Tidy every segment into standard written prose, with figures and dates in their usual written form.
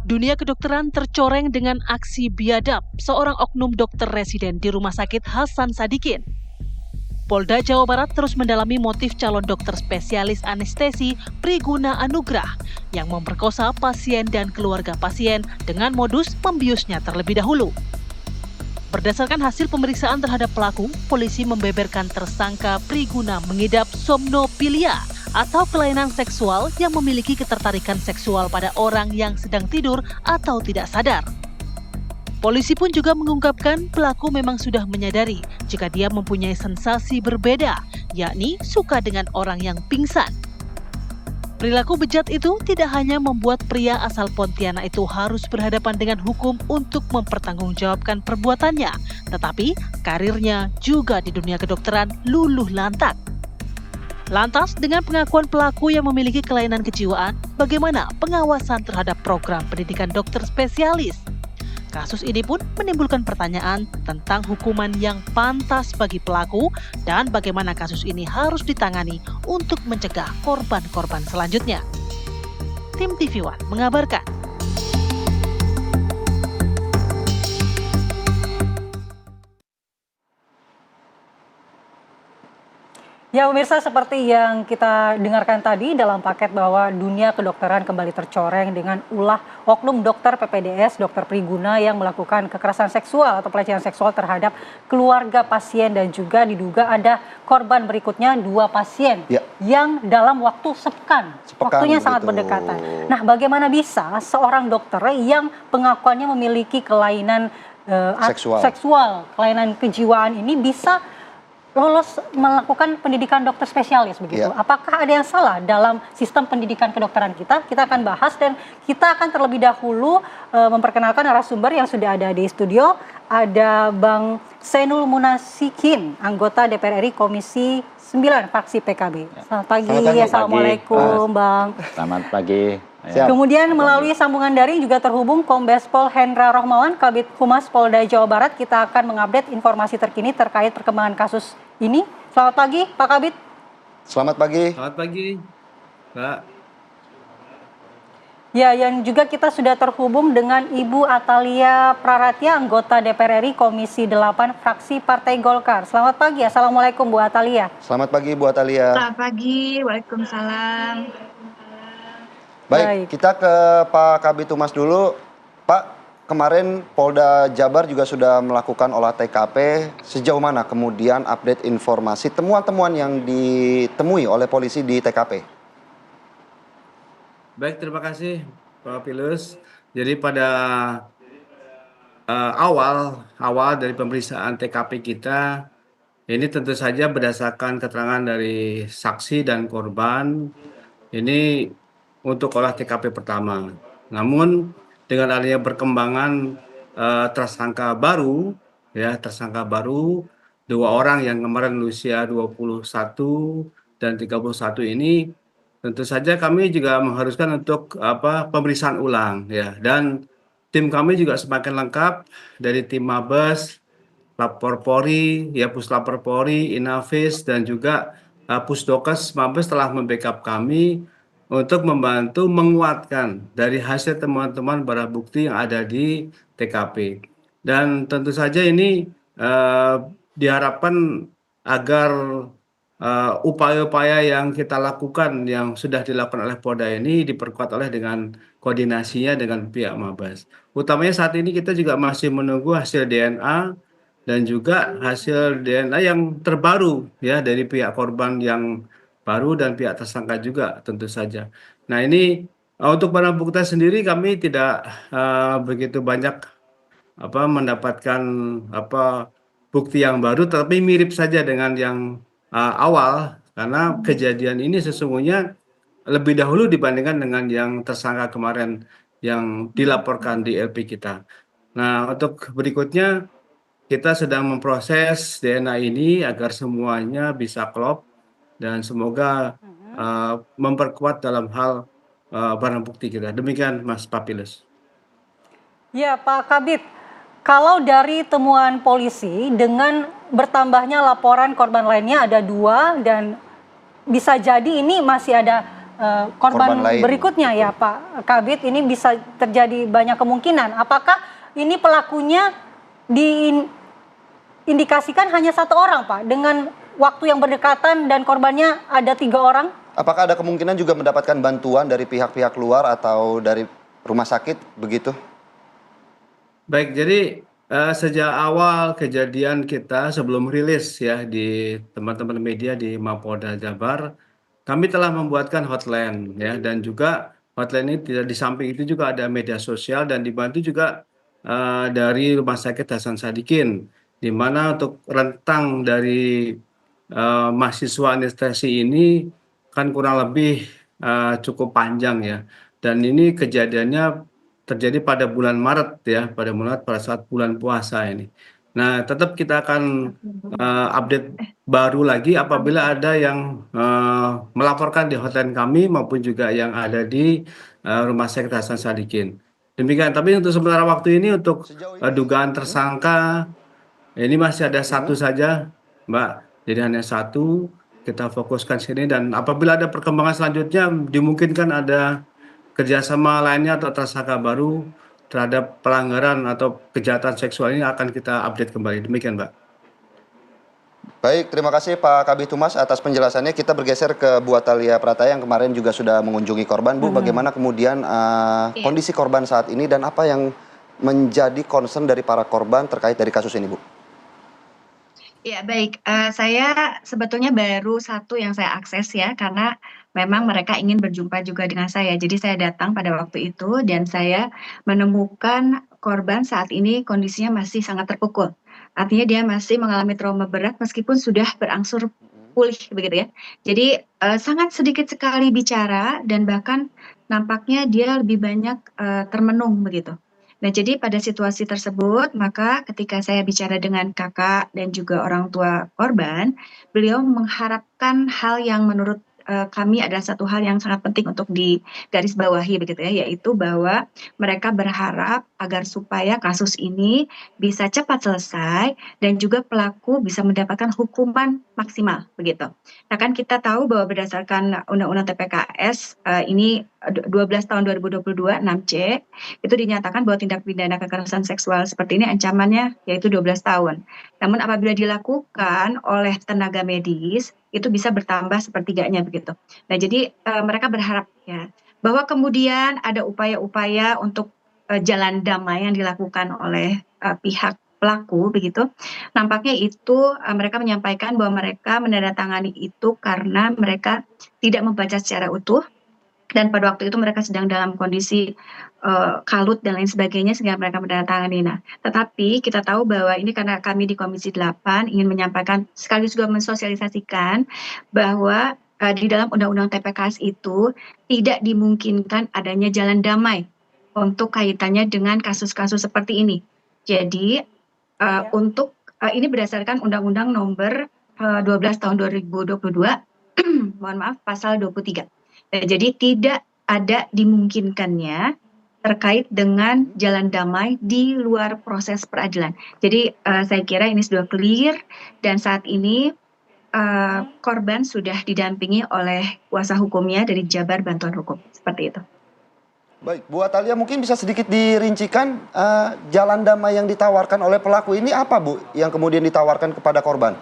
Dunia kedokteran tercoreng dengan aksi biadab seorang oknum dokter residen di Rumah Sakit Hasan Sadikin. Polda Jawa Barat terus mendalami motif calon dokter spesialis anestesi Priguna Anugrah yang memperkosa pasien dan keluarga pasien dengan modus membiusnya terlebih dahulu. Berdasarkan hasil pemeriksaan terhadap pelaku, polisi membeberkan tersangka Priguna mengidap somnopilia atau kelainan seksual yang memiliki ketertarikan seksual pada orang yang sedang tidur atau tidak sadar. Polisi pun juga mengungkapkan pelaku memang sudah menyadari jika dia mempunyai sensasi berbeda, yakni suka dengan orang yang pingsan. Perilaku bejat itu tidak hanya membuat pria asal Pontianak itu harus berhadapan dengan hukum untuk mempertanggungjawabkan perbuatannya, tetapi karirnya juga di dunia kedokteran luluh lantak. Lantas, dengan pengakuan pelaku yang memiliki kelainan kejiwaan, bagaimana pengawasan terhadap program pendidikan dokter spesialis? Kasus ini pun menimbulkan pertanyaan tentang hukuman yang pantas bagi pelaku dan bagaimana kasus ini harus ditangani untuk mencegah korban-korban selanjutnya. Tim TV One mengabarkan. Ya pemirsa, seperti yang kita dengarkan tadi dalam paket bahwa dunia kedokteran kembali tercoreng dengan ulah oknum dokter PPDS, Dr. Priguna yang melakukan kekerasan seksual atau pelecehan seksual terhadap keluarga pasien dan juga diduga ada korban berikutnya 2 pasien yang dalam waktu sepekan waktunya sangat berdekatan. Nah, bagaimana bisa seorang dokter yang pengakuannya memiliki kelainan seksual, kelainan kejiwaan ini bisa lolos melakukan pendidikan dokter spesialis begitu. Apakah ada yang salah dalam sistem pendidikan kedokteran kita? Kita akan bahas dan kita akan terlebih dahulu memperkenalkan narasumber yang sudah ada di studio. Ada Bang Zainul Munasikin, anggota DPR RI Komisi 9 fraksi PKB. Selamat pagi. Assalamualaikum Bang. Selamat pagi. Kemudian melalui sambungan daring juga terhubung Kombes Pol Hendra Rohmawan, Kabid Humas Polda Jawa Barat. Kita akan mengupdate informasi terkini terkait perkembangan kasus ini. Selamat pagi, Pak Kabid. Selamat pagi. Selamat pagi, Mbak. Ya, yang juga kita sudah terhubung dengan Ibu Atalia Praratya, anggota DPR RI Komisi 8 fraksi Partai Golkar. Selamat pagi, Assalamualaikum Bu Atalia. Selamat pagi Bu Atalia. Selamat pagi, Waalaikumsalam. Baik, kita ke Pak Kabid Humas dulu. Pak, kemarin Polda Jabar juga sudah melakukan olah TKP. Sejauh mana kemudian update informasi temuan-temuan yang ditemui oleh polisi di TKP? Baik, terima kasih Pak Pilus. Jadi pada awal dari pemeriksaan TKP kita, ini tentu saja berdasarkan keterangan dari saksi dan korban. Ini untuk olah TKP pertama. Namun dengan adanya perkembangan tersangka baru 2 orang yang kemarin usia 21 dan 31 ini, tentu saja kami juga mengharuskan untuk pemeriksaan ulang ya, dan tim kami juga semakin lengkap dari tim Mabes, Lapor Polri, Puslapor Polri, Inavis dan juga Pusdokes Mabes telah membackup kami untuk membantu menguatkan dari hasil temuan-temuan barang bukti yang ada di TKP. Dan tentu saja ini diharapkan agar upaya-upaya yang kita lakukan, yang sudah dilakukan oleh Polda ini diperkuat oleh dengan koordinasinya dengan pihak Mabes. Utamanya saat ini kita juga masih menunggu hasil DNA dan juga hasil DNA yang terbaru ya dari pihak korban yang baru dan pihak tersangka juga tentu saja. Nah ini untuk barang bukti sendiri kami tidak begitu banyak mendapatkan bukti yang baru, tetapi mirip saja dengan yang awal karena kejadian ini sesungguhnya lebih dahulu dibandingkan dengan yang tersangka kemarin yang dilaporkan di LP kita. Nah untuk berikutnya kita sedang memproses DNA ini agar semuanya bisa klop dan semoga memperkuat dalam hal barang bukti kita. Demikian Mas Papilus. Ya Pak Kabid, kalau dari temuan polisi dengan bertambahnya laporan korban lainnya ada 2 dan bisa jadi ini masih ada korban lain. berikutnya ya Pak Kabid, ini bisa terjadi banyak kemungkinan. Apakah ini pelakunya diindikasikan hanya satu orang Pak, dengan waktu yang berdekatan dan korbannya ada 3 orang? Apakah ada kemungkinan juga mendapatkan bantuan dari pihak-pihak luar atau dari rumah sakit begitu? Baik, jadi sejak awal kejadian kita sebelum rilis ya di teman-teman media di Mapolda Jabar, kami telah membuatkan hotline ya, dan juga hotline ini tidak di samping itu juga ada media sosial dan dibantu juga dari Rumah Sakit Hasan Sadikin, di mana untuk rentang dari mahasiswa anestesi ini kan kurang lebih cukup panjang ya, dan ini kejadiannya terjadi pada bulan Maret ya, pada saat bulan puasa ini. Nah, tetap kita akan update baru lagi apabila ada yang melaporkan di hotline kami maupun juga yang ada di Rumah Sakit Hasan Sadikin. Demikian. Tapi untuk sementara waktu ini untuk dugaan tersangka ini masih ada satu saja, Mbak. Jadi hanya satu, kita fokuskan sini, dan apabila ada perkembangan selanjutnya dimungkinkan ada kerjasama lainnya atau tersangka baru terhadap pelanggaran atau kejahatan seksual ini akan kita update kembali. Demikian, Mbak. Baik, terima kasih Pak Kabid Humas atas penjelasannya. Kita bergeser ke Bu Atalia Prataya yang kemarin juga sudah mengunjungi korban. Bu, bagaimana kemudian kondisi korban saat ini dan apa yang menjadi concern dari para korban terkait dari kasus ini, Bu? Ya, baik. Saya sebetulnya baru satu yang saya akses ya, karena memang mereka ingin berjumpa juga dengan saya. Jadi saya datang pada waktu itu dan saya menemukan korban saat ini kondisinya masih sangat terpukul. Artinya dia masih mengalami trauma berat meskipun sudah berangsur pulih begitu ya. Jadi sangat sedikit sekali bicara dan bahkan nampaknya dia lebih banyak termenung begitu. Nah, jadi pada situasi tersebut, maka ketika saya bicara dengan kakak dan juga orang tua korban, beliau mengharapkan hal yang menurut kami adalah satu hal yang sangat penting untuk digarisbawahi begitu ya, yaitu bahwa mereka berharap agar supaya kasus ini bisa cepat selesai dan juga pelaku bisa mendapatkan hukuman maksimal begitu. Nah, kan kita tahu bahwa berdasarkan Undang-Undang TPKS ini 12 tahun 2022 6C itu dinyatakan bahwa tindak pidana kekerasan seksual seperti ini ancamannya yaitu 12 tahun. Namun apabila dilakukan oleh tenaga medis itu bisa bertambah sepertiganya begitu. Nah, jadi mereka berharap ya bahwa kemudian ada upaya-upaya untuk jalan damai yang dilakukan oleh pihak pelaku begitu. Nampaknya itu mereka menyampaikan bahwa mereka menandatangani itu karena mereka tidak membaca secara utuh. Dan pada waktu itu mereka sedang dalam kondisi kalut dan lain sebagainya sehingga mereka menandatangani. Nah, tetapi kita tahu bahwa ini karena kami di Komisi 8 ingin menyampaikan sekaligus juga mensosialisasikan bahwa di dalam Undang-Undang TPKS itu tidak dimungkinkan adanya jalan damai untuk kaitannya dengan kasus-kasus seperti ini. Jadi untuk ini berdasarkan Undang-Undang Nomor 12 tahun 2022, mohon maaf, pasal 23. Jadi tidak ada dimungkinkannya terkait dengan jalan damai di luar proses peradilan. Jadi saya kira ini sudah clear dan saat ini korban sudah didampingi oleh kuasa hukumnya dari Jabar Bantuan Hukum. Seperti itu. Baik, Bu Atalia mungkin bisa sedikit dirincikan jalan damai yang ditawarkan oleh pelaku ini apa, Bu, yang kemudian ditawarkan kepada korban?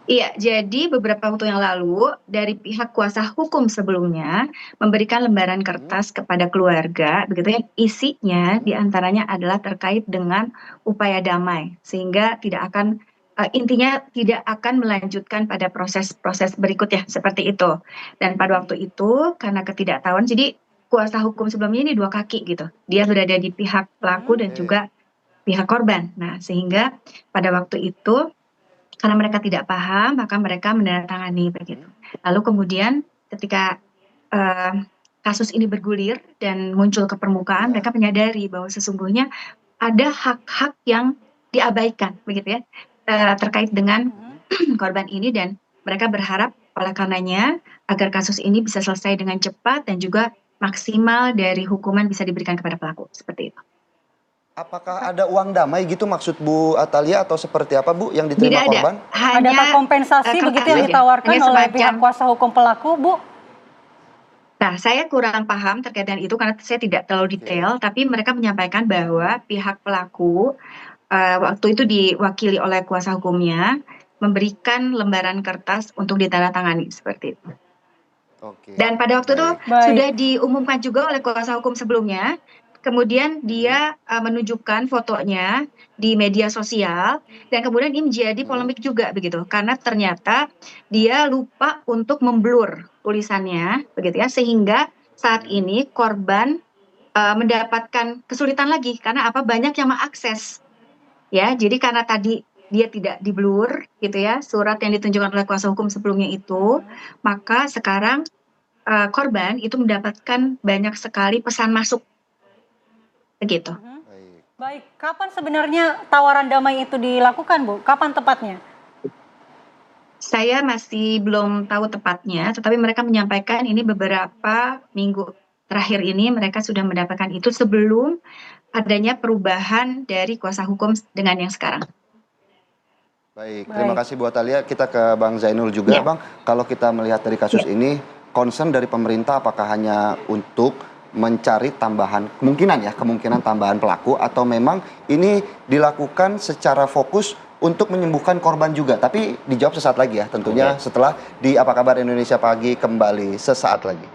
Iya, jadi beberapa waktu yang lalu dari pihak kuasa hukum sebelumnya memberikan lembaran kertas kepada keluarga, begitu ya, isinya diantaranya adalah terkait dengan upaya damai, sehingga tidak akan intinya tidak akan melanjutkan pada proses-proses berikutnya seperti itu. Dan pada waktu itu karena ketidaktahuan, jadi kuasa hukum sebelumnya ini dua kaki gitu, dia berada di pihak pelaku dan juga pihak korban. Nah, sehingga pada waktu itu karena mereka tidak paham, maka mereka menandatangani begitu. Lalu kemudian ketika kasus ini bergulir dan muncul ke permukaan, mereka menyadari bahwa sesungguhnya ada hak-hak yang diabaikan, begitu ya, terkait dengan korban ini, dan mereka berharap oleh karenanya agar kasus ini bisa selesai dengan cepat dan juga maksimal dari hukuman bisa diberikan kepada pelaku, seperti itu. Apakah ada uang damai gitu maksud Bu Atalia atau seperti apa, Bu, yang diterima Tidak korban? ada. Hanya Adakah kompensasi begitu yang ditawarkan oleh pihak kuasa hukum pelaku, Bu? Nah, saya kurang paham terkait dengan itu karena saya tidak terlalu detail, tapi mereka menyampaikan bahwa pihak pelaku waktu itu diwakili oleh kuasa hukumnya memberikan lembaran kertas untuk ditandatangani seperti itu. Oke. Dan pada waktu itu Baik. sudah diumumkan juga oleh kuasa hukum sebelumnya. Kemudian dia menunjukkan fotonya di media sosial dan kemudian ini menjadi polemik juga begitu karena ternyata dia lupa untuk memblur tulisannya begitu ya sehingga saat ini korban mendapatkan kesulitan lagi karena apa banyak yang mengakses ya jadi karena tadi dia tidak diblur gitu ya surat yang ditunjukkan oleh kuasa hukum sebelumnya itu maka sekarang korban itu mendapatkan banyak sekali pesan masuk begitu. Baik. Baik, kapan sebenarnya tawaran damai itu dilakukan, Bu? Kapan tepatnya? Saya masih belum tahu tepatnya, tetapi mereka menyampaikan ini beberapa minggu terakhir ini mereka sudah mendapatkan itu sebelum adanya perubahan dari kuasa hukum dengan yang sekarang. Baik, terima kasih Bu Atalia. Kita ke Bang Zainul juga, Ya. Bang. Kalau kita melihat dari kasus ini, concern dari pemerintah apakah hanya untuk mencari kemungkinan tambahan pelaku atau memang ini dilakukan secara fokus untuk menyembuhkan korban juga. Tapi dijawab sesaat lagi ya, tentunya setelah di Apa Kabar Indonesia Pagi kembali sesaat lagi.